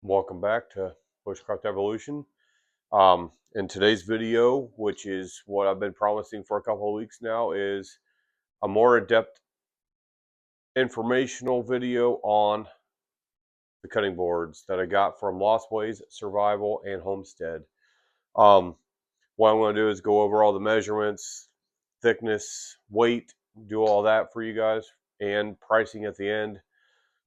Welcome back to Bushcraft Evolution. In today's video, which is what I've been promising for a couple of weeks now, is a more in-depth informational video on the cutting boards that I got from Lost Ways, Survival, and Homestead. Um, what I'm going to do is go over all the measurements, thickness, weight, do all that for you guys, and pricing at the end,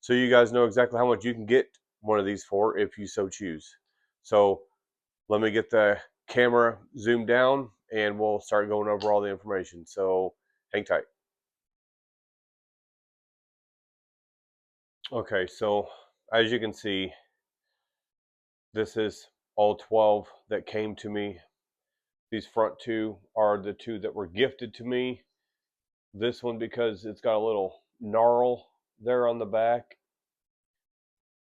so you guys know exactly how much you can get one of these for if you so choose. So let me get the camera zoomed down and we'll start going over all the information. So hang tight. Okay, so as you can see, this is all 12 that came to me. These front two are the two that were gifted to me. This one because it's got a little gnarl there on the back.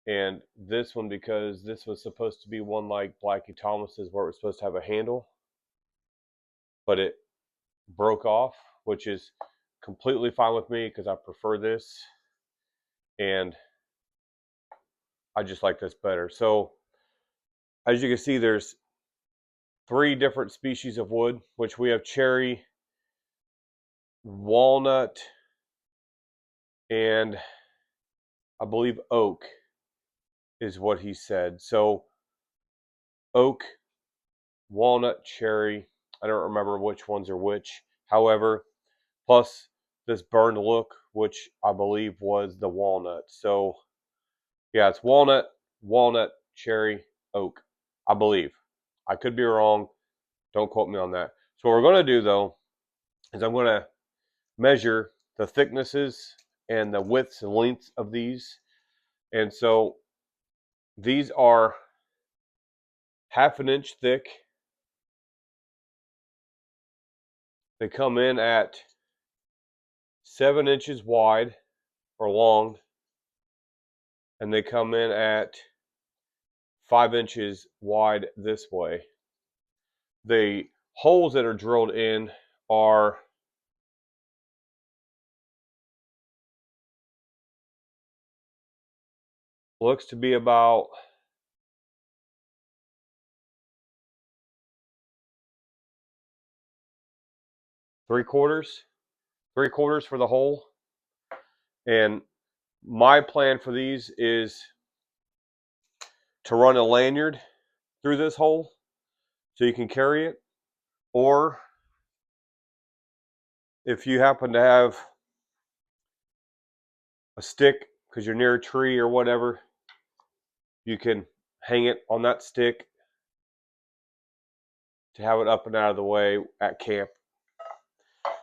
And this one because this was supposed to be one like Blackie Thomas's where it was supposed to have a handle, but it broke off, which is completely fine with me because I prefer this and I just like this better. So as you can see, there's 3 different species of wood, which we have cherry, walnut, and I believe oak is what he said. So oak, walnut, cherry, I don't remember which ones are which. However, plus this burned look, which I believe was the walnut. So yeah, it's walnut, cherry, oak, I believe. I could be wrong. Don't quote me on that. So what we're going to do, though, is I'm going to measure the thicknesses and the widths and lengths of these. And so these are 1/2 inch thick. They come in at 7 inches wide or long, and they come in at 5 inches wide this way. The holes that are drilled in are looks to be about 3/4 for the hole. And my plan for these is to run a lanyard through this hole so you can carry it, or if you happen to have a stick because you're near a tree or whatever, you can hang it on that stick to have it up and out of the way at camp.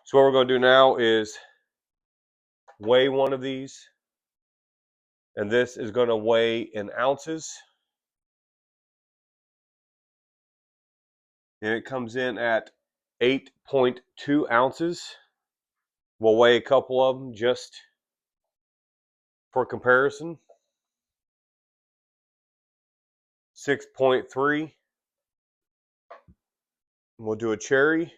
So what we're going to do now is weigh one of these, and this is going to weigh in ounces, and it comes in at 8.2 ounces. We'll weigh a couple of them just for comparison. 6.3. We'll do a cherry.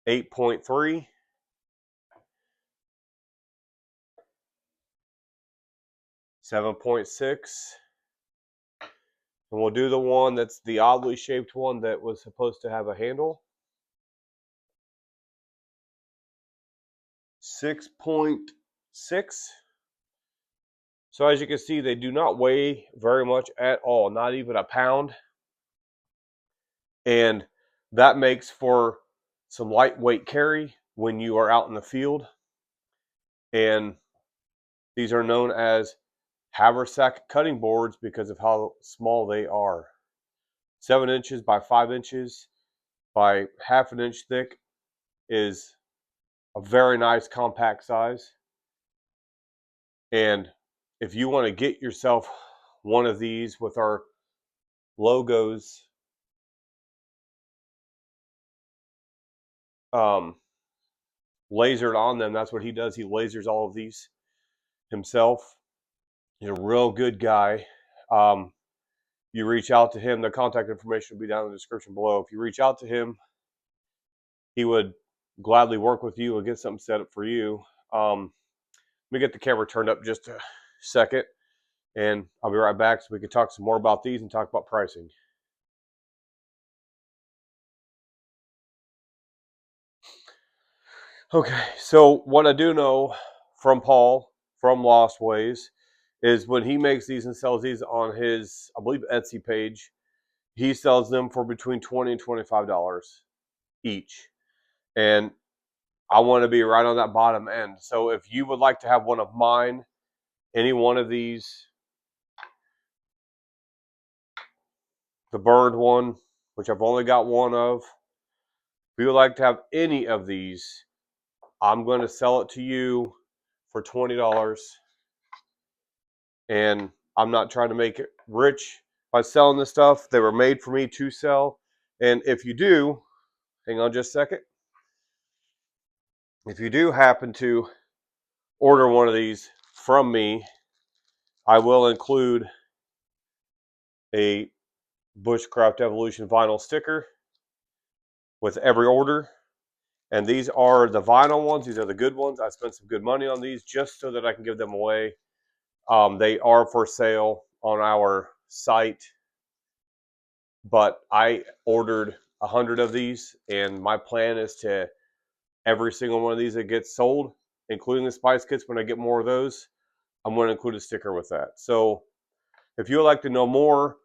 8.3. 7.6. And we'll do the one that's the oddly shaped one that was supposed to have a handle. 6.6. So as you can see, they do not weigh very much at all, not even a pound. And that makes for some lightweight carry when you are out in the field. And these are known as Haversack cutting boards because of how small they are. 7 inches by 5 inches by 1/2 inch thick is a very nice compact size. And if you want to get yourself one of these with our logos lasered on them, that's what he does. He lasers all of these himself. He's a real good guy. You reach out to him, the contact information will be down in the description below. If you reach out to him, he would gladly work with you and get something set up for you. Let me get the camera turned up just a second, and I'll be right back so we can talk some more about these and talk about pricing. Okay, so what I do know from Paul from Lost Ways is when he makes these and sells these on his, I believe, Etsy page, he sells them for between $20 and $25 each. And I want to be right on that bottom end. So if you would like to have one of mine, any one of these, the burned one, which I've only got one of, if you would like to have any of these, I'm going to sell it to you for $20. And I'm not trying to make it rich by selling this stuff. They were made for me to sell. And if you do, hang on just a second. If you do happen to order one of these from me, I will include a Bushcraft Evolution vinyl sticker with every order. And these are the vinyl ones. These are the good ones. I spent some good money on these just so that I can give them away. They are for sale on our site, but I ordered 100 of these, and my plan is to every single one of these that gets sold, including the spice kits, when I get more of those, I'm going to include a sticker with that. So if you would like to know more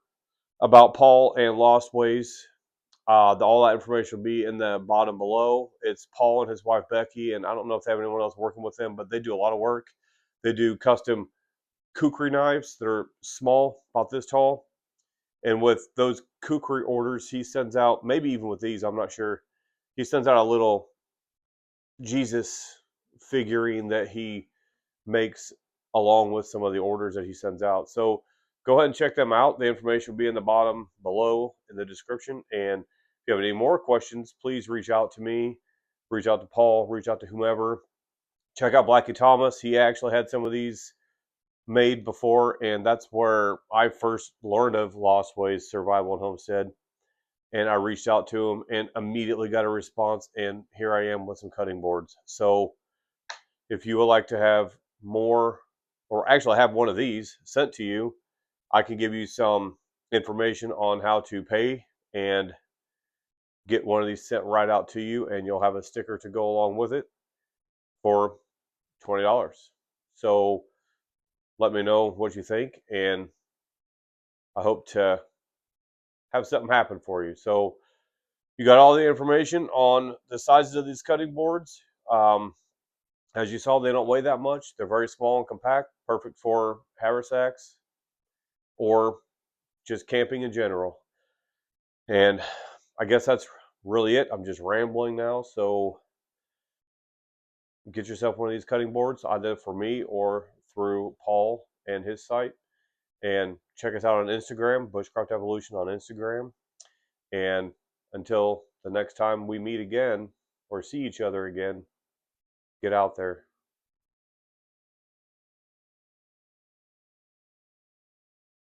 about Paul and Lost Ways, all that information will be in the bottom below. It's Paul and his wife Becky, and I don't know if they have anyone else working with them, but they do a lot of work. They do custom kukri knives that are small, about this tall. And with those kukri orders, he sends out, maybe even with these, I'm not sure, he sends out a little Jesus figurine that he makes along with some of the orders that he sends out. So go ahead and check them out. The information will be in the bottom below in the description. And if you have any more questions, please reach out to me, reach out to Paul, reach out to whomever. Check out Blackie Thomas. He actually had some of these made before, and that's where I first learned of Lost Ways Survival and Homestead. And I reached out to him and immediately got a response, and here I am with some cutting boards. So if you would like to have more, or actually have one of these sent to you, I can give you some information on how to pay and get one of these sent right out to you, and you'll have a sticker to go along with it for $20. So let me know what you think, and I hope to have something happen for you. So you got all the information on the sizes of these cutting boards. As you saw, they don't weigh that much. They're very small and compact, perfect for haversacks or just camping in general. And I guess that's really it. I'm just rambling now. So get yourself one of these cutting boards, either for me or through Paul and his site. And check us out on Instagram, Bushcraft Evolution on Instagram. And until the next time we meet again or see each other again, get out there.